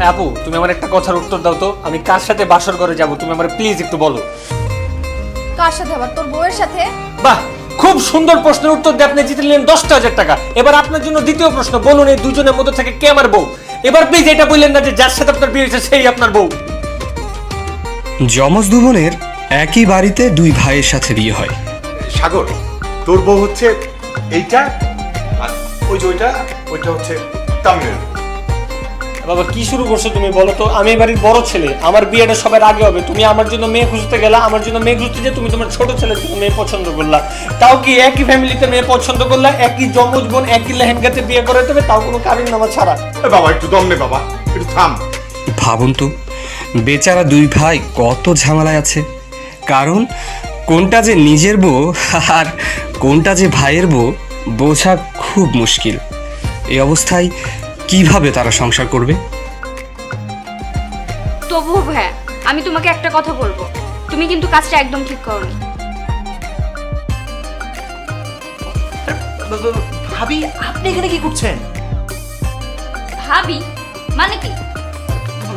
আপু তুমি আমার একটা কথার উত্তর দাও তো, আমি কার সাথে বাসর ঘরে যাব তুমি আমার প্লিজ একটু বলো। কার সাথে আবার? তোর বউয়ের সাথে? বাহ, খুব সুন্দর প্রশ্নের উত্তর দিয়ে আপনি জিতে নিলেন 10,000 টাকা। এবার আপনার জন্য দ্বিতীয় প্রশ্ন, বলুন এই দুজনের মধ্যে থেকে কে আমার বউ? এবার প্লিজ এটা বললেন না যে যার সাথে আপনার বিয়ে হয়েছে সেই আপনার বউ। যমজ দু বোনের একই বাড়িতে দুই ভাইয়ের সাথে বিয়ে হয়। সাগর, তোর বউ হচ্ছে এইটা, আর ওই যে ওইটা হচ্ছে তামিমের। বাবা কি শুরু করছো তুমি বলো তো? আমি এই বাড়ির বড় ছেলে, আমার বিয়েটা সবার আগে হবে। তুমি আমার জন্য মেয়ে খুঁজতে গেলা, আমার জন্য মেয়ে খুঁজতে যে তুমি তোমার ছোট ছেলের জন্য মেয়ে পছন্দ করলা, তাও কি একই ফ্যামিলিতে মেয়ে পছন্দ করলা, একই যমজ বোন একই লেহেঙ্গাতে বিয়ে করে দেবে, তাও কোনো কারণ নামা ছাড়া। বাবা একটু দম নে বাবা, একটু থাম। ভাবুন তো, বেচারা দুই ভাই কত ঝামেলায় আছে। কারণ কোনটা যে নিজের বউ আর কোনটা যে ভাইয়ের বউ বোঝা খুব মুশকিল। এই অবস্থায় কিভাবে তারা সংসার করবে? তবুও ভাইয়া, আমি তোমাকে একটা কথা বলবো, তুমি কিন্তু কাজটা একদম ঠিক করোনি। ভাবি আপনি এখানে কি করছেন? ভাবি মানে কি?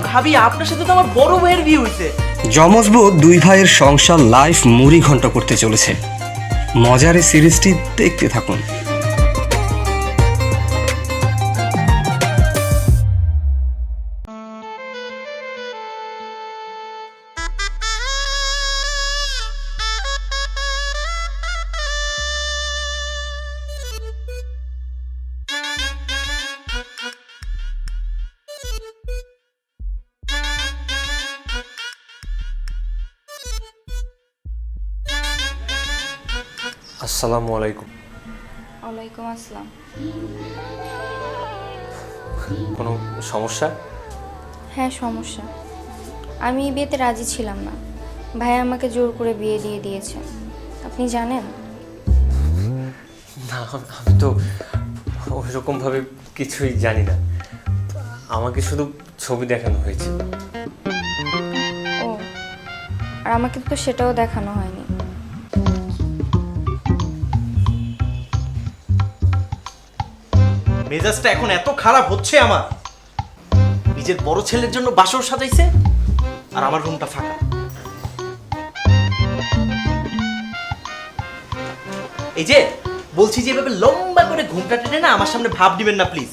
ভাবি আপনার সাথে তো আমার বড় ভাইয়ের বিয়ে হয়েছে। যমজ বউ দুই ভাইয়ের সংসার লাইফ মুড়ি ঘন্টা করতে চলেছে। মজার এই সিরিজটি দেখতে থাকুন। আসসালামু আলাইকুম। ওয়ালাইকুম আসসালাম। কোনো সমস্যা? হ্যাঁ সমস্যা। আমি এই বিয়েতে রাজি ছিলাম না, ভাই আমাকে জোর করে বিয়ে দিয়ে দিয়েছে। আপনি জানেন? না, আমি তো ওইরকম ভাবে কিছুই জানি না, আমাকে শুধু ছবি দেখানো হয়েছে। ও, আর আমাকে তো সেটাও দেখানো হয়নি। মেজাজটা এখন এত খারাপ হচ্ছে আমার। নিজের বড় ছেলের জন্য বাসর সাজাইছে আর আমার রুমটা ফাঁকা। এই যে বলছি যে এভাবে লম্বা করে ঘুমটা টেনে না আমার সামনে ভাব দিবেন না প্লিজ।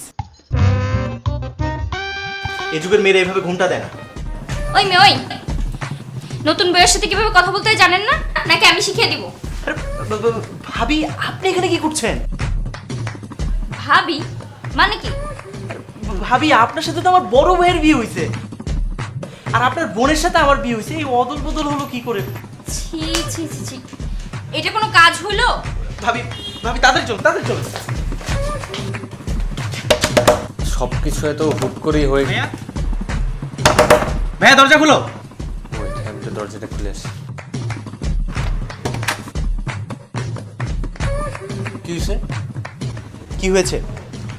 এ যুগের মেয়েরা এভাবে ঘুমটা দেয় না। ওই মেয়ে, ওই নতুন বউয়ের সাথে কিভাবে কথা বলতে হয় জানেন না, নাকি আমি শিখিয়ে দিব? আরে, ভাবি আপনি এখানে কি করছেন? ভাবি মানে কি? ভাবি আপনার সাথে তো আমার বড় ভাইয়ের বিয়ে হয়েছে, আর আপনার বোনের সাথে আমার বিয়ে হয়েছে। এই অদল বদল হলো কি করে? ছি ছি ছি ছি, এটা কোনো কাজ হলো? ভাবি ভাবি তাদের চল, তাদের চল। সবকিছু এত হুট করেই হয়ে গেছে। ভাইয়া দরজা খুলো। ওয়েট, আমি তো দরজাটা খুলে আসি। কি হয়েছে? কি হয়েছে?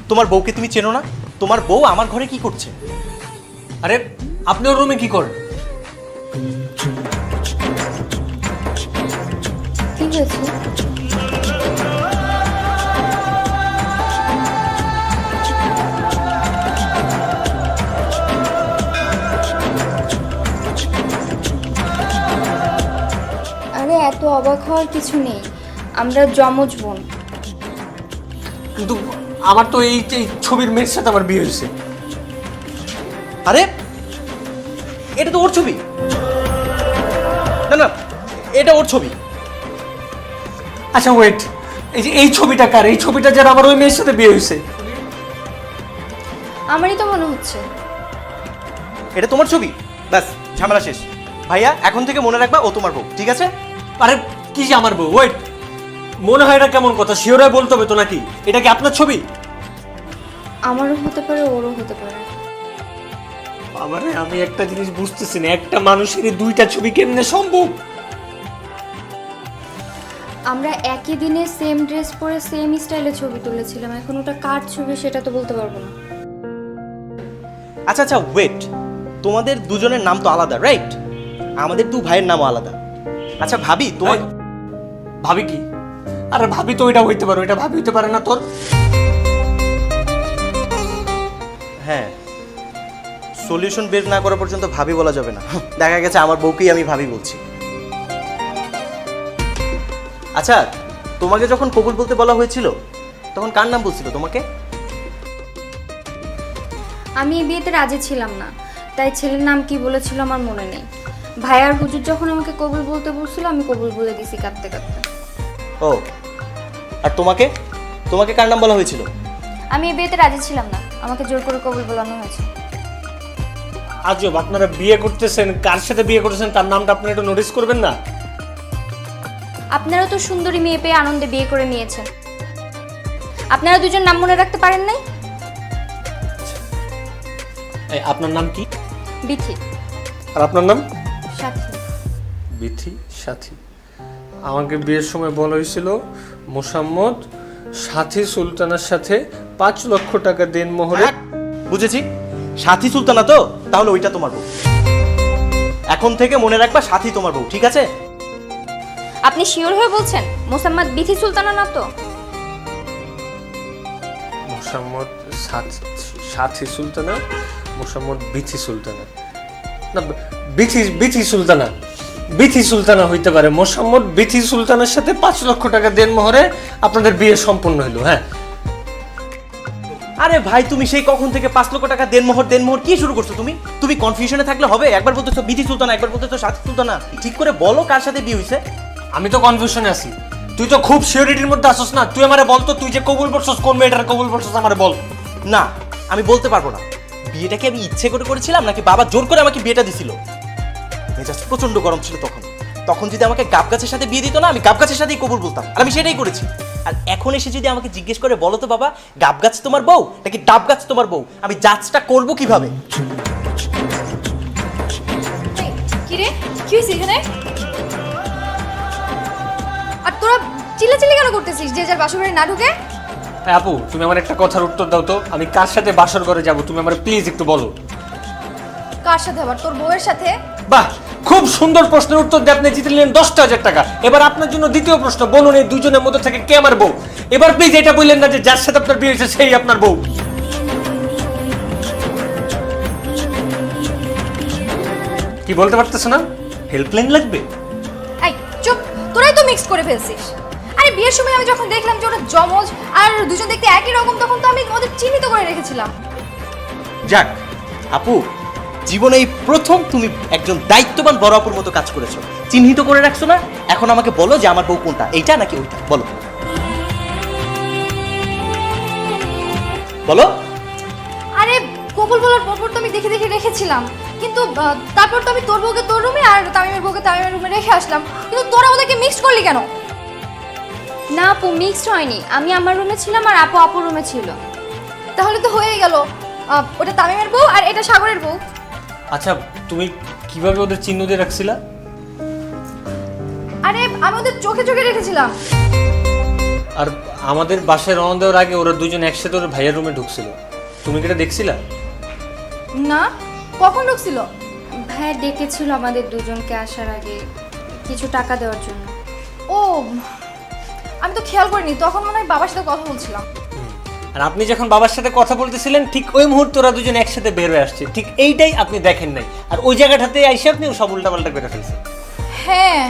তোমার বউকে তুমি চেনো না? তোমার বউ আমার ঘরে কি করছে? আরে আপনি ওর রুমে কি করেন? কি হয়েছে? আরে এত অবাক হওয়ার কিছু নেই, আমরা যমজ বোন। কিন্তু আমার তো এই ছবির মেয়ের সাথে আমার বিয়ে হয়েছে। আরে এটা তো ওর ছবি। না না, এটা ওর ছবি। আচ্ছা ওয়েট, এই যে এই ছবিটা কার? এই ছবিটা যারা আমার ওই মেয়ের সাথে বিয়ে হয়েছে। আমারই তো মনে হচ্ছে। এটা তোমার ছবি? ব্যাস, ঝামেলা শেষ। ভাইয়া এখন থেকে মনে রাখবা ও তোমার বউ, ঠিক আছে? আরে কি যে আমার বউ? ওয়েট, মনে হয় এটা কেমন কথা? শিওর বলতে হবে তো নাকি? এটা কি আপনার ছবি? আমারও হতে পারে, ওরও হতে পারে। বাবারে, আমি একটা জিনিস বুঝতেছি না, একটা মানুষের দুইটা ছবি কেমনে সম্ভব? আমরা একই দিনে সেম ড্রেস পরে সেম স্টাইলে ছবি তুলেছিলাম, এখন ওটা কার ছবি সেটা তো বলতে পারবো না। আচ্ছা আচ্ছা ওয়েট, তোমাদের দুজনের নাম তো আলাদা, রাইট? আমাদের দু ভাইয়ের নামও আলাদা। আচ্ছা ভাবি তোমার ভাবি কি? আরে ভাবি তো এটা হইতে পারো, এটা ভাবি হইতে পারে না তোর? হ্যাঁ, সলিউশন বের না করা পর্যন্ত ভাবি বলা যাবে না। দেখা গেছে আমার বউকেই আমি ভাবি বলছি। আচ্ছা, তোমাকে যখন কবুল বলতে বলা হয়েছিল তখন কার নাম বলছিল তোমাকে? আমি এই বিয়েতে রাজি ছিলাম না, তাই ছেলের নাম কি বলেছিল আমার মনে নেই। ভাইয়ার হুজুর যখন আমাকে কবুল বলতে বলছিল আমি কবুল বলে দিছি কাঁদতে কাঁদতে। ও, আর তোমাকে তোমাকে কার নাম বলা হয়েছিল? আমি এই বিয়েতে রাজি ছিলাম না, আমাকে জোর করে কবুল বলানো হয়েছে। আজব, আপনারা বিয়ে করতেছেন, কার সাথে বিয়ে করতেছেন তার নামটা আপনারা একটু নোটিস করবেন না? আপনারাও তো সুন্দরী মেয়ে পেয়ে আনন্দে বিয়ে করে নিয়েছেন, আপনারা দুজন নাম মনে রাখতে পারেন নাই? এই, আপনার নাম কি? বিথি। আর আপনার নাম? সাথী। বিথি সাথী। আমাকে বিয়ের সময় বলা হয়েছিল মোসাম্মদ সাথী সুলতানার সাথে 5 লক্ষ টাকা দেন মোহরে। বুঝেছি, সাথী সুলতানা তো, তাহলে ওইটা তোমার বউ। এখন থেকে মনে রাখবা সাথী তোমার বউ, ঠিক আছে? আপনি শিওর হয়ে বলছেন মোসাম্মদ বিথি সুলতানা না তো? মোসাম্মদ সাথী সুলতানা, মোসাম্মদ বিথি সুলতানা না, বিথি সুলতানা, বিথি সুলতানা হইতে পারে। মোসাম্মদ বিথি সুলতানের সাথে 5 লক্ষ টাকা দেন মোহরে আপনাদের বিয়ে সম্পন্ন হইল। হ্যাঁ, আরে ভাই, তুমি সেই কখন থেকে 5 লক্ষ টাকা দেনমোহর কি শুরু করছো? তুমি কনফিউশনে থাকলে হবে? একবার বলতেছো বিথি সুলতানা, একবার বলতেছো সাথী সুলতানা। ঠিক করে বলো কার সাথে বিয়ে হইছে? আমি তো কনফিউশনে আছি, তুই তো খুব সিওরিটির মধ্যে আসছ না। তুই আমারে বল তো, তুই যে কবুল বলছস কোন মেয়েটার কবুল বলছস আমারে বল। না, আমি বলতে পারবো না। বিয়েটা কি আমি ইচ্ছে করে করেছিলাম নাকি বাবা জোর করে আমাকে বিয়েটা দিছিল? মেজাজ প্রচন্ড গরম ছিল তখন যদি আমাকে গাব গাছের সাথে বিয়ে দিত না, আমি গাব গাছের সাথেই কবুল বলতাম, আর আমি সেটাই করেছি। আর এখন এসে যদি আমাকে জিজ্ঞেস করে বলো তো বাবা, গাব গাছ তোমার বউ নাকি ডাব গাছ তোমার বউ, আমি জাজটা করবো কিভাবে? কি রে, কি হয়েছে এখানে? আর তোরা চিল্লাচিল্লি কেন করতেছিস যে যার বাসর ঘরে না ঢুকে? হ্যাঁ আপু, তুমি আমার একটা কথার উত্তর দাও তো, আমি কার সাথে বাসর ঘরে যাব তুমি আমার প্লিজ একটু বলো। কার সাথে আবার? তোর বউয়ের সাথে। বাহ, খুব সুন্দর প্রশ্নের উত্তর দিয়ে আপনি জিতে নিলেন 10,000 টাকা। এবার আপনার জন্য দ্বিতীয় প্রশ্ন, বলুন এই দুজনের মধ্যে থেকে কে আমার বউ? এবার প্লিজ এটা বললেন না যে যার সাথে আপনার বিয়ে হয়েছে সেই আপনার বউ। কি বলতে পারতেছ না? হেল্পলাইন লাগবে? এই চুপ, তোরাই তো মিক্স করে ফেলছিস। আরে বিয়ের সময় আমি যখন দেখলাম যে ওরা জমজ আর দুজন দেখতে একই রকম, তখন তো আমি ওদের চিহ্নিত করে রেখেছিলাম। যাক আপু, জীবনে এই প্রথম তুমি একজন দায়িত্ববান বড় আপুর মতো কাজ করেছো, চিহ্নিত করে রাখছো না। এখন আমাকে বলো যে আমার বউ কোনটা, এইটা নাকি ওইটা, বলো বলো। আরে কবুল বলার পর তো আমি দেখে দেখে রেখেছিলাম, কিন্তু তারপর তো আমি তোর বউকে তোর রুমে আর তামিমের বউকে তামিমের রুমে রেখে আসলাম, কিন্তু তোরা ওদেরকে মিক্সড করলি কেন? না আপু, মিক্সড হয়নি, আমি আমার রুমে ছিলাম আর আপু আপুর রুমে ছিল। তাহলে তো হয়েই গেল, ওটা তামিমের বউ আর এটা সাগরের বউ। আচ্ছা, তুমি কিভাবে ওদের চিহ্ন দিয়ে রাখছিলা? আরে আমি ওদের চোখে চোখে রেখেছিলাম। আর আমাদের বাসায় রওনা দেওয়ার আগে ওরা দুজন একসাথে ওর ভাইয়ের রুমে ঢুকছিল, তুমি কি এটা দেখছিলা? না, কখন ঢুকছিল? ভাইয়া ডেকেছিল আমাদের দুজনকে আসার আগে কিছু টাকা দেওয়ার জন্য। ও, আমি তো খেয়াল করিনি, তখন মনে হয় বাবার সাথে কথা বলছিলাম। আর আপনি যখন বাবার সাথে কথা বলতেছিলেন ঠিক ওই মুহূর্তে ওরা দুজন একসাথে বের হয়ে আসছে, ঠিক এইটাই আপনি দেখেন নাই। আর ওই জায়গাটাতে আইসে আপনি সব উল্টাপাল্টা করে ফেলছেন। হ্যাঁ,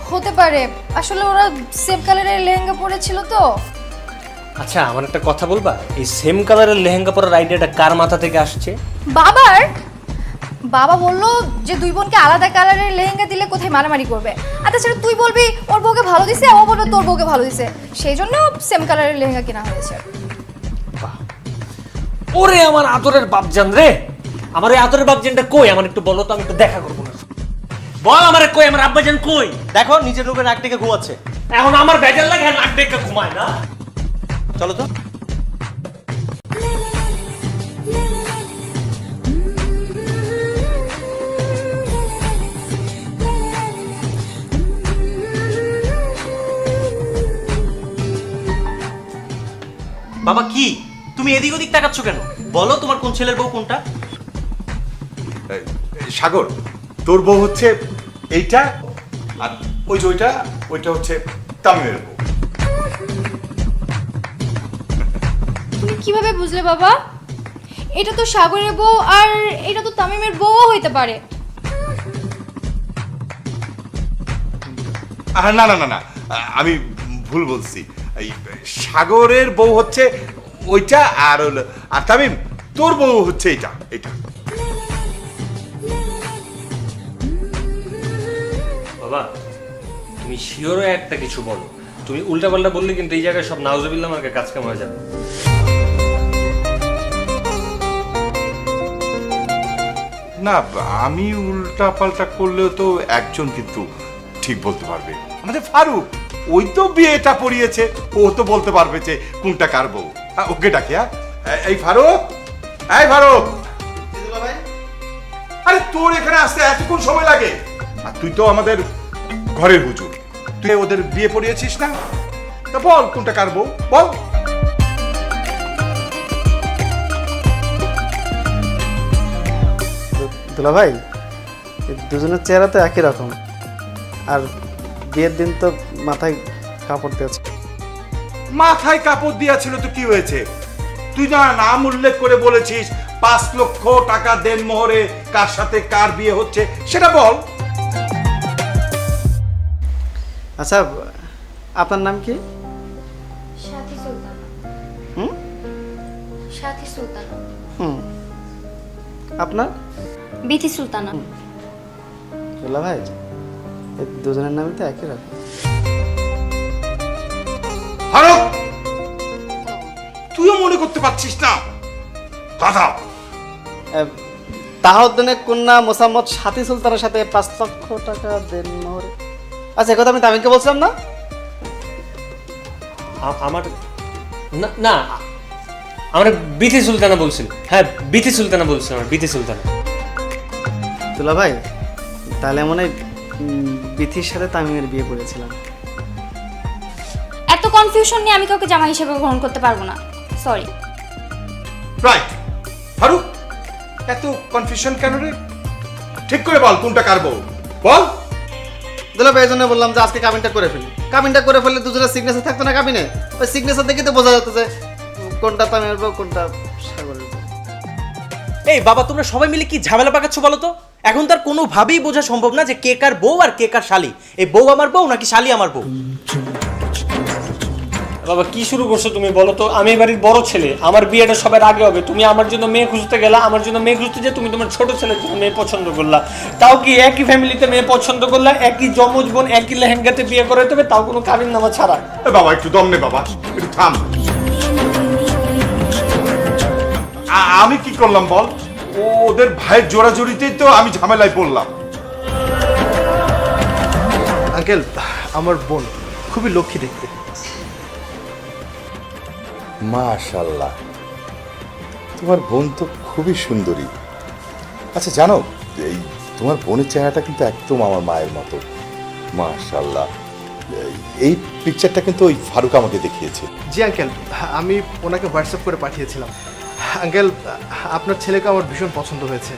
হতে পারে, আসলে ওরা সেম কালারের লেহেঙ্গা পরেছিল তো। আচ্ছা, আমার একটা কথা বলবা, এই সেম কালারের লেহেঙ্গা পরার আইডিয়াটা কার মাথা থেকে আসছে? বাবার। বাবা বললো যে দুই বোনকে আলাদা কালারের লেহেঙ্গা দিলে কোথায় মারামারি করবে, আর তাছাড়া তুই বলবি ওর বউকে ভালো দিছে, ও বলবে তোর বউকে ভালো দিছে, সেই জন্য সেম কালারের লেহেঙ্গা কেনা হয়েছে। ওরে আমার আদরের বাপজান রে, আমার এই আদরের বাপজানটা কই? আমার একটু বলো তো, আমি একটু দেখা করবো না। বল আমারে কই, আমার আব্বাজান কই? দেখো নিজের রুমে নাক ডেকে ঘুমাচ্ছে। এখন আমার বেজার লাগে নাক ডেকে ঘুমায় না। চলো তো। বাবা কি তুমি এদিক ওদিক তাকাচ্ছ কেন? বলো তোমার কোন ছেলের বউ কোনটা? সাগর, তোর বউ হচ্ছে এইটা, আর ওই যে ওইটা হচ্ছে তামিমের বউ। তুমি কিভাবে বুঝলে বাবা? এটা তো সাগরের বউ আর এটা তো তামিমের বউও হইতে পারে। না না না না, আমি ভুল বলছি। এই সাগরের বউ হচ্ছে ওইটা, আর তামিম তোর বউ হচ্ছে এটা এটা। বাবা তুমি শিওরও একটা কিছু বলো, তুমি উল্টাপাল্টা বললে কিন্তু এই জায়গায় সব নাউজুবিল্লাহ আমাকে কাজ কাম হয়ে যাবে। না, আমি উল্টা পাল্টা করলেও তো একজন কিন্তু ঠিক বলতে পারবে, আমাদের ফারুক। ওই তো বিয়েটা পড়িয়েছে, ও তো বলতে পারবে যে কোনটা কার বউ। ওকে ডাকি। এই ফারুক, এই ফারুক, আরে তোর এখানে আসতে এতক্ষণ সময় লাগে? আর তুই তো আমাদের ঘরের হুজুর, তুই ওদের বিয়ে পড়িয়েছিস না? তা বল কোনটা কার বউ, বল। দুলা ভাই, দুজনের চেহারা তো একই রকম, আর বিয়ের দিন তো মাথায় কাপড় দিয়েছে। মাথায় কাপড় দিয়েছিল তো কি হয়েছে? তুই না নাম উল্লেখ করে বলেছিস 5 লক্ষ টাকা দেন মোহরে কার সাথে কার বিয়ে হচ্ছে সেটা বল। আচ্ছা, আপনার নাম কি? সাথী সুলতানা। হুম সাথী সুলতানা। হুম আপনার? বিথি সুলতানা। দুলা ভাই, এই দুজনের নামই তো একই রকম। ফারুক, তুইও মনে করতে পারছিস না? কথা তাহদ্দিনের কন্যা মোসাম্মদ সাথী সুলতানের সাথে 5 লক্ষ টাকা দেন মোহরে। আচ্ছা, কথা আমি তামিমকে বলছিলাম না? আমার না না, আমরা বিথি সুলতানা বলছিল। হ্যাঁ বিথি সুলতানা বলছিল, আমার বিথি সুলতানা। দুলা ভাই, তাহলে মনে হয় বিথির সাথে তামিমের বিয়ে পড়েছিলাম। এত কনফিউশন নিয়ে আমি কাউকে জামাই হিসেবে গ্রহণ করতে পারবো না, সরি। রাইট। ফারুক, এত কনফিউশন কেন রে? ঠিক করে বল কোনটা কার বউ, বল। দুলা ভাই, এই জন্য বললাম যে আজকে কাবিনটা করে ফেলি। কাবিনটা করে ফেললে দুজনের সিগনেচার থাকতো না কাবিনে? ওই সিগনেচার দেখে তো বোঝা যেত যে কোনটা তামিমের বউ, কোনটা সাগরের বউ। এই বাবা, তোমরা সবাই মিলে কি ঝামেলা পাকাচ্ছ বলো তো? এখন তার কোনোভাবেই বোঝা সম্ভব না যে কে কার বউ আর কে কার শালি। এই বউ আমার বউ নাকি শালি আমার বউ? বাবা কি শুরু করছো তুমি বলো তো? আমি এই বাড়ির বড় ছেলে, আমার বিয়েটা সবার আগে হবে। তুমি আমার জন্য মেয়ে খুঁজতে গেলা, আমার জন্য মেয়ে খুঁজতে যে তুমি তোমার ছোট ছেলের জন্য মেয়ে পছন্দ করলা। তাও কি একই ফ্যামিলিতে মেয়ে পছন্দ করলা, একই যমজ বোন, একই লেহেঙ্গাতে বিয়ে করাতে হবে, তাও কোনো কাবিন নামা ছাড়া। বাবা একটু দম নে, বাবা একটু থাম। আমি কি করলাম বল? ওদের ভাইয়ের জোড়াজুড়িতেই তো আমি ঝামেলায় পড়লাম। আঙ্কেল, আমার বোন খুবই লক্ষ্মী দেখতে। মাশাআল্লাহ, তোমার বোন তো খুবই সুন্দরী। আচ্ছা জানো, এই তোমার বোনের চেহারাটা কিন্তু একদম আমার মায়ের মতো। মাশাআল্লাহ, এই পিকচারটা কিন্তু ওই ফারুক আমাকে দেখিয়েছে। জি আঙ্কেল, আমি ওনাকে হোয়াটসঅ্যাপ করে পাঠিয়েছিলাম। আঙ্কেল, আপনার ছেলেকে আমার ভীষণ পছন্দ হয়েছে।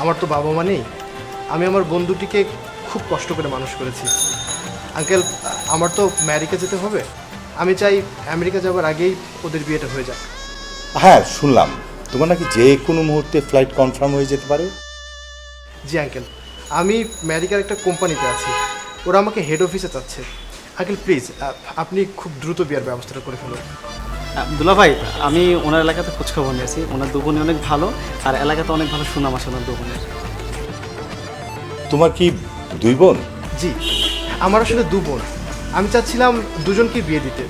আমার তো বাবা মা নেই, আমি আমার বোন দুটিকে খুব কষ্ট করে মানুষ করেছি। আঙ্কেল, আমার তো আমেরিকা যেতে হবে। আমি চাই আমেরিকা যাওয়ার আগেই ওদের বিয়েটা হয়ে যাক। হ্যাঁ শুনলাম, তোমার নাকি যে কোনো মুহূর্তে ফ্লাইট কনফার্ম হয়ে যেতে পারে। জি আঙ্কেল, আমি আমেরিকার একটা কোম্পানিতে আছি, ওরা আমাকে হেড অফিসে চাচ্ছে। আঙ্কেল প্লিজ, আপনি খুব দ্রুত বিয়ের ব্যবস্থাটা করে ফেলুন। দুলা ভাই, আমি ওনার এলাকাতে খোঁজখবর নিয়েছি। ওনার দু বোনই অনেক ভালো, আর এলাকাতে অনেক ভালো সুনাম আছে ওনার দু বোনের। তোমার কি দুই বোন? জি, আমার আসলে দু বোন। আমি চাচ্ছিলাম দুজনকে বিয়ে দিতে।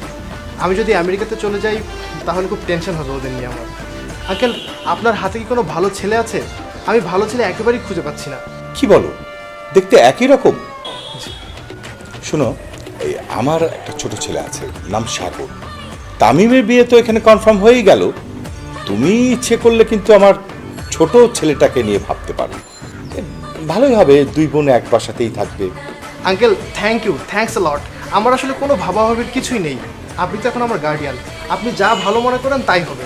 আমি যদি আমেরিকাতে চলে যাই তাহলে খুব টেনশন হবে ওদের নিয়ে আমার। আঙ্কেল, আপনার হাতে কি কোনো ভালো ছেলে আছে? আমি ভালো ছেলে একেবারেই খুঁজে পাচ্ছি না। কি বলো, দেখতে একই রকম? শোনো, এই আমার একটা ছোট ছেলে আছে, নাম সাগর। তামিমের বিয়ে তো এখানে কনফার্ম হয়েই গেল। তুমি ইচ্ছে করলে কিন্তু আমার ছোট ছেলেটাকে নিয়ে ভাবতে পারো। ভালোই হবে, দুই বোন এক বাসাতেই থাকবে। Uncle thank you, thanks a lot. আমার আসলে কোনো ভাবাভাবির কিছুই নেই। আপনি তো এখন আমার গার্ডিয়ান, আপনি যা ভালো মনে করেন তাই হবে।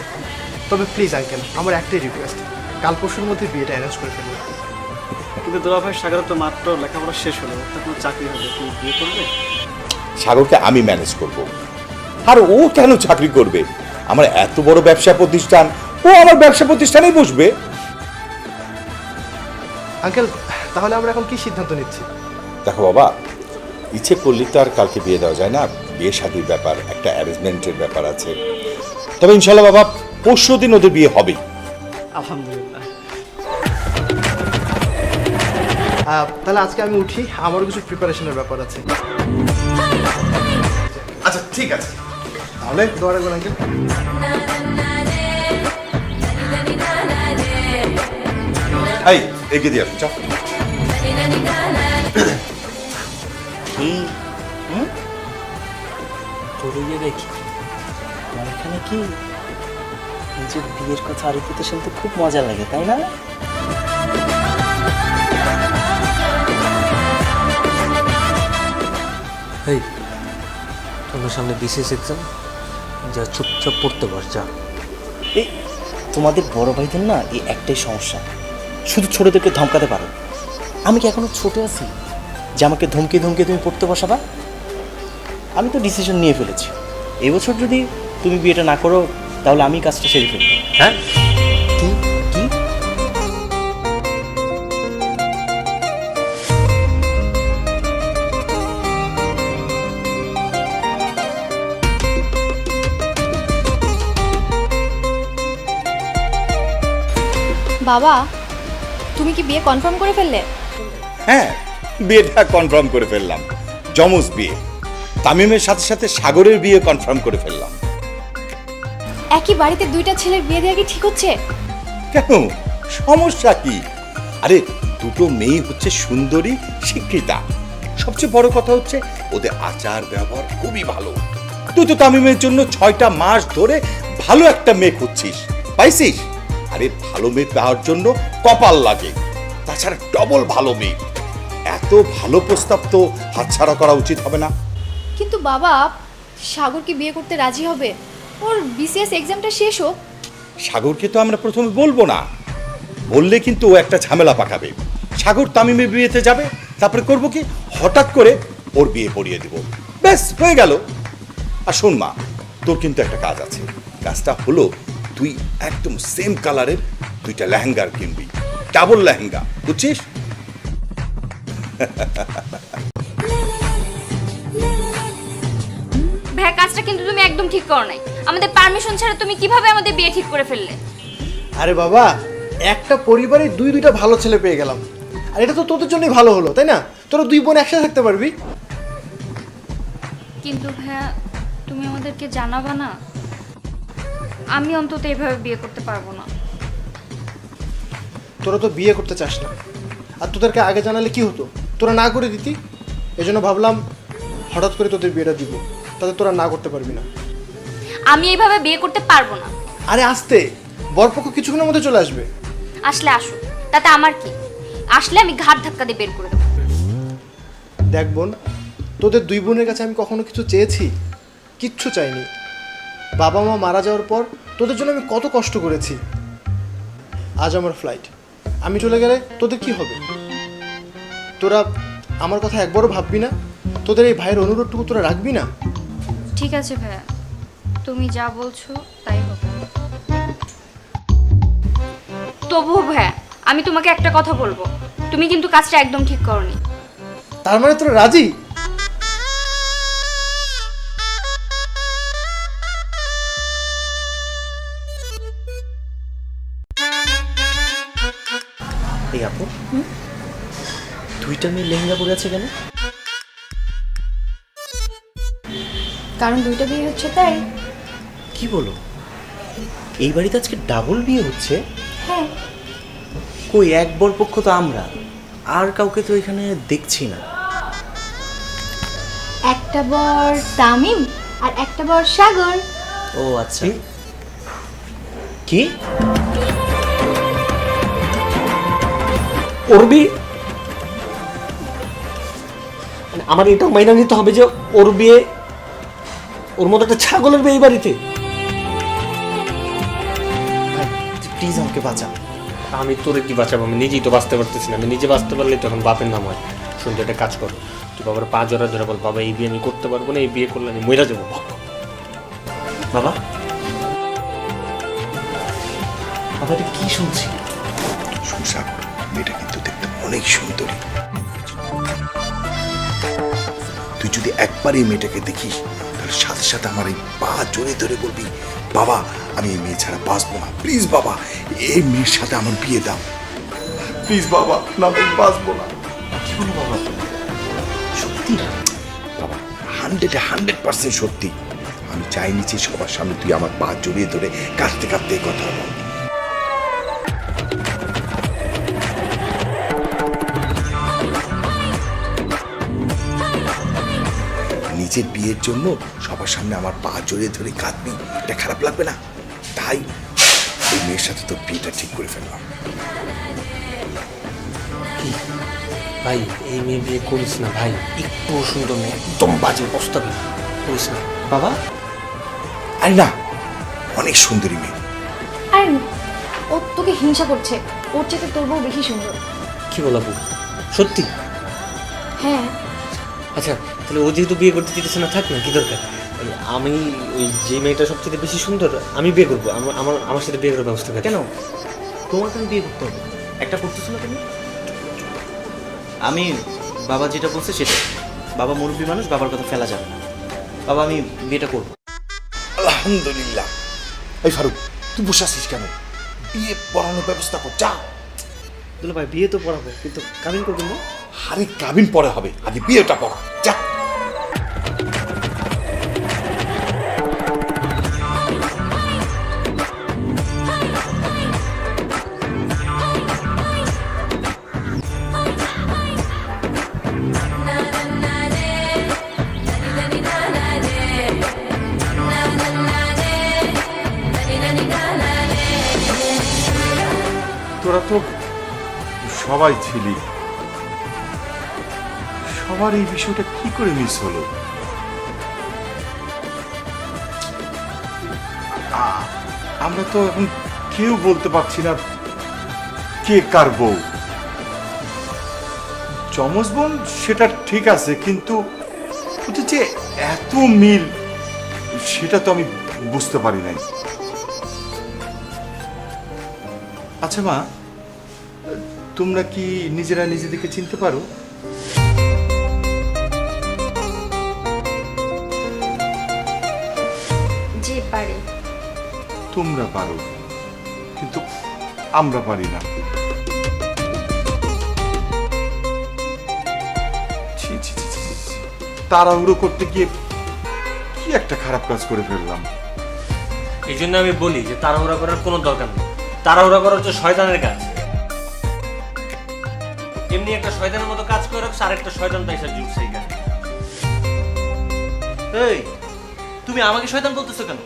তবে প্লিজ আঙ্কেল, আমার একটাই রিকোয়েস্ট, কাল পরশুর মধ্যে বিয়েটা অ্যারেঞ্জ করে ফেলুন। কিন্তু দুলা ভাই, সাগরের তো মাত্র লেখাপড়া শেষ হলো, তখন চাকরি হবে, তুই বিয়ে করবে? সাগরকে আমি ম্যানেজ করব। আর ও কেন চাকরি করবে? আমার এত বড় ব্যবসা প্রতিষ্ঠান, ও আমার ব্যবসা প্রতিষ্ঠানেই বসবে। আঙ্কেল, তাহলে আমরা এখন কি সিদ্ধান্ত নিচ্ছি? দেখো বাবা, ইচ্ছে করলে তো আর কালকে বিয়ে দেওয়া যায় না, বিয়ে শাদীর ব্যাপার, একটা অ্যারেঞ্জমেন্টের ব্যাপার আছে। তবে ইনশাল্লাহ বাবা, পরশু দিন ওদের বিয়ে হবেই। আলহামদুলিল্লাহ। তাহলে আজকে আমি উঠি, আমারও কিছু প্রিপারেশনের ব্যাপার আছে। আচ্ছা ঠিক আছে, তাহলে দোয়া রাখবেন আঙ্কেল। এই এগিয়ে দিয়ে আসুন, চাপ। তোর ইয়ে দেখি আমার এখানে কি নিজের বিয়ের কথা আরিফিতে শুনতে খুব মজা লাগে, তাই না? এই তোমার সামনে বিশেষ এক্সাম, যা চুপচাপ পড়তে পার যা। এই তোমাদের বড় ভাইদের না এই একটাই সমস্যা, শুধু ছোটদেরকে ধমকাতে পারো। আমি কি এখনো ছোট আছি যে আমাকে ধমকে ধমকে তুমি পড়তে বসাবা? আমি তো ডিসিশন নিয়ে ফেলেছি, এবছর যদি তুমি বিয়েটা না করো তাহলে আমি কাজটা সেরে ফেলবো। হ্যাঁ, কি কি বাবা, তুমি কি বিয়ে কনফার্ম করে ফেললে? হ্যাঁ, বিয়েটা কনফার্ম করে ফেললাম, যমজ বিয়ে। তামিমের সাথে সাথে সাগরের বিয়ে কনফার্ম করে ফেললাম। একই বাড়িতে দুইটা ছেলের বিয়ে দেওয়া কি ঠিক হচ্ছে? কেন, সমস্যা কি? আরে দুটো মেয়ে হচ্ছে সুন্দরী, শিক্ষিতা, সবচেয়ে বড় কথা হচ্ছে ওদের আচার ব্যবহার খুবই ভালো। তুই তো তামিমের জন্য 6টা মাস ধরে ভালো একটা মেয়ে খুঁজছিস, পাইছিস? আরে ভালো মেয়ে পাওয়ার জন্য কপাল লাগে, তাছাড়া ডবল ভালো মেয়ে। এত ভালো প্রস্তাব তো হাতছাড়া করা উচিত হবে না। কিন্তু বাবা, সাগর কি বিয়ে করতে রাজি হবে? ওর বিসিএস এক্সামটা শেষ হোক। সাগরকে তো আমরা প্রথমে বলবো না, বললে কিন্তু ও একটা ঝামেলা পাকাবে। সাগর তামিমের বিয়েতে যাবে, তারপরে করবো কি, হঠাৎ করে ওর বিয়ে পড়িয়ে দিব, ব্যাস হয়ে গেল। আর শোন মা, তোর কিন্তু একটা কাজ আছে। কাজটা হলো তুই একদম সেম কালারের 2টা লেহেঙ্গা কিনবি, ডাবল লেহেঙ্গা, বুঝছিস? ভাই, কাজটা কিন্তু তুমি একদম ঠিক করো নাই। আমাদের পারমিশন ছাড়া তুমি কিভাবে আমাদের বিয়ে ঠিক করে ফেললে? আরে বাবা, একটা পরিবারে দুইটা ভালো ছেলে পেয়ে গেলাম, আর এটা তো তোদের জন্যই ভালো হলো, তাই না? তোরা 2 বোন একসাথে থাকতে পারবি। কিন্তু ভাইয়া, তুমি আমাদেরকে জানাবা না? আমি অন্তত এভাবে বিয়ে করতে পারবো না। তোরা তো বিয়ে করতে চাস না, আর তোদেরকে আগে জানালে কি হতো, তোরা না করে দিতি। এজন্য ভাবলাম হঠাৎ করে তোদের বিয়েটা দিব, তাতে তোরা না করতে পারবি না। আমি এইভাবে বিয়ে করতে পারবো না। আরে আসতে, বরপক্ষ কিছুক্ষণের মধ্যে চলে আসবে। আসলে আসুক, তাতে আমার কি? আসলে আমি ঘাট ধাক্কা দিয়ে বের করে দেবো। দেখ বোন, তোদের 2 বোনের কাছে আমি কখনো কিছু চেয়েছি? কিচ্ছু চাইনি। বাবা মা মারা যাওয়ার পর তোদের জন্য আমি কত কষ্ট করেছি। আজ আমার ফ্লাইট, আমি চলে গেলে তোদের কি হবে? তোরা আমার কথা একবারও ভাববি না? তোদের এই ভাইয়ের অনুরোধটুকু তোরা রাখবি না? ঠিক আছে ভাইয়া, তুমি যা বলছো তাই হবে। তবুও ভাইয়া, আমি তোমাকে একটা কথা বলবো, তুমি কিন্তু কাজটা একদম ঠিক করনি। তার মানে তোরা রাজি? এই আপু, 2টা মেয়ে লেহেঙ্গা পরে আছে কেন? কারণ দুইটা বিয়ে হচ্ছে তাই। কি বলো, এই বাড়িতে আজকে ডাবল বিয়ে হচ্ছে? হ্যাঁ। কই, এক বরপক্ষ তো আমরা, আর কাউকে তো এখানে দেখছি না। একটা বর তামিম আর একটা বর সাগর। ও আচ্ছা। কি ওর বিয়ে? মানে আমার এটা মাইনা নিতে হবে যে ওর বিয়ে, ওর মতো একটা ছাগলের বিয়ে এই বাড়িতে? প্লিজ আমাকে বাঁচা। আমি তোরে কি বাঁচাবো? আমি নিজেই তো বাঁচতে পারতেছি না। আমি নিজে বাঁচতে পারলে তখন বাপের নাম হয়। শুনতে একটা কাজ করো, তুই বাবার পা জোড়া ধরে বল, বাবা এই বিয়ে আমি করতে পারবো না, এই বিয়ে করলে আমি মইরা যাবো। বাবা, বাবা এটা কি শুনছি? সুসাগর মেয়েটা কিন্তু দেখতে অনেক সুন্দরী। তুই যদি একবার এই মেয়েটাকে দেখিস তাহলে সাথে সাথে আমার এই পা জড়িয়ে ধরে বলবি, বাবা আমি এই মেয়ে ছাড়া বাঁচবো না, প্লিজ বাবা এই মেয়ের সাথে আমার বিয়ে দাও, প্লিজ বাবা, না আমি বাঁচবো না। কি বলো বাবা? সত্যি? বাবা 100% সত্যি। আমি চাইনি যে সবার সামনে তুই আমার পা জড়িয়ে ধরে কাঁদতে কাঁদতে এই কথা বল। নিজের বিয়ের জন্য সবার সামনে আমার পা জড়িয়ে ধরে কাঁদবি, এটা খারাপ লাগবে না? তাই এই মেয়ের সাথে তোর বিয়েটা ঠিক করে ফেললাম। ভাই এই মেয়ে বিয়ে করিস না ভাই, একটু সুন্দর মেয়ে, একদম বাজে প্রস্তাব করিস না। বাবা আরে না, অনেক সুন্দরী মেয়ে। আর ও তোকে হিংসা করছে, ওর চেয়ে তোর বউ বেশি সুন্দর। কি বলাবো, সত্যি? হ্যাঁ আচ্ছা তাহলে ও যেহেতু বিয়ে করতে দিতেছে না, থাক না, কি দরকার? আমি ওই যে মেয়েটা সবচেয়ে বেশি সুন্দর আমি বিয়ে করবো, আমার সাথে বিয়ে করার ব্যবস্থা কর। কেন তোমার কেন বিয়ে করতে হবে? একটা করতেছো না তুমি? আমি বাবা যেটা বলছে সেটা। বাবা মুরব্বী মানুষ, বাবার কথা ফেলা যাবে না। বাবা আমি বিয়েটা করবো। আলহামদুলিল্লাহ। এই ফারুক তুই বসে আছিস কেন? বিয়ে পড়ানোর ব্যবস্থা কর, যা। দুলা ভাই বিয়ে তো পড়াবো, কিন্তু কাবিন করবেন না? আরে কাবিন পরে হবে, আগে বিয়েটা পড়া, যা। তোরা তো সবাই ছিলি, সবার এই বিষয়টা কি করে মিস হলো? আমরা তো এখন কেউ বলতে পারছি না কে কার বউ। যমজ বোন সেটা ঠিক আছে, কিন্তু ওদের যে এত মিল সেটা তো আমি বুঝতে পারি নাই। আচ্ছা মা, তোমরা কি নিজেরা নিজেদেরকে চিনতে পারো? জি পারি। তোমরা পারো, কিন্তু আমরা পারি না। ছি, ছি, ছি, ছি, ছি। তাড়াহুড়ো করতে গিয়ে কি একটা খারাপ কাজ করে ফেললাম। এই জন্য আমি বলি যে তাড়াহুড়া করার কোনো দরকার নেই। তাড়াহুড়া করা হচ্ছে শয়তানের কাজ। এমনি একটা শয়তানের মতো কাজ করে রাখছে, আর একটা শয়তান তাইসা জুটছে এখানে। এই তুমি আমাকে শয়তান বলতেছো কেন?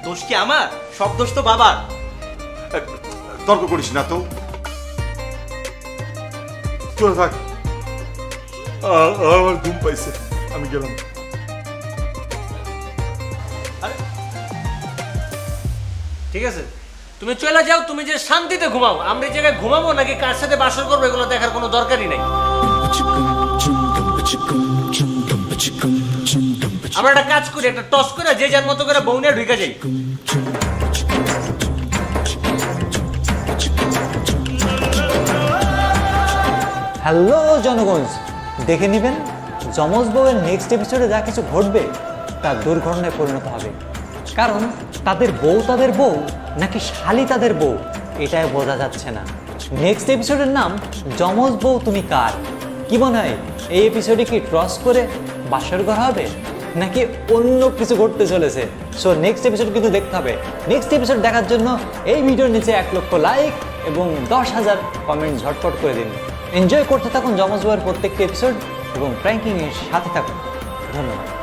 দোষ কি আমার? সব দোষ তো বাবার। তর্ক করিস না তো, চলে থাক। আমার ঘুম পাইছে, আমি গেলাম। ঠিক আছে তুমি চলে যাও, তুমি যে শান্তিতে ঘুমাও। আমরা এই জায়গায় ঘুমাবো নাকি কার সাথে বাসর করবো এগুলো দেখার কোনো দরকারই নাই। আমরা একটা কাজ করি, একটা টস করে যে যার মতো করে বউ নিয়ে ঢুকে যাই। হ্যালো জনগণ, দেখে নেবেন যমজ বউয়ের নেক্সট এপিসোডে যা কিছু ঘটবে তা দুর্ঘটনায় পরিণত হবে। কারণ তাদের বউ নাকি শালি তাদের বউ এটাই বোঝা যাচ্ছে না। নেক্সট এপিসোডের নাম যমজ বউ তুমি কার। কি মনে হয় এই এপিসোডে কি ক্রস করে বাসর ঘর হবে নাকি অন্য কিছু ঘটতে চলেছে? সো নেক্সট এপিসোড কিন্তু দেখতে হবে। নেক্সট এপিসোড দেখার জন্য এই ভিডিওর নিচে 1 লক্ষ লাইক এবং 10,000 কমেন্ট ঝটপট করে দিন। এনজয় করতে থাকুন যমজ বউয়ের প্রত্যেকটি এপিসোড এবং প্র্যাঙ্কিং এর সাথে থাকুন। ধন্যবাদ।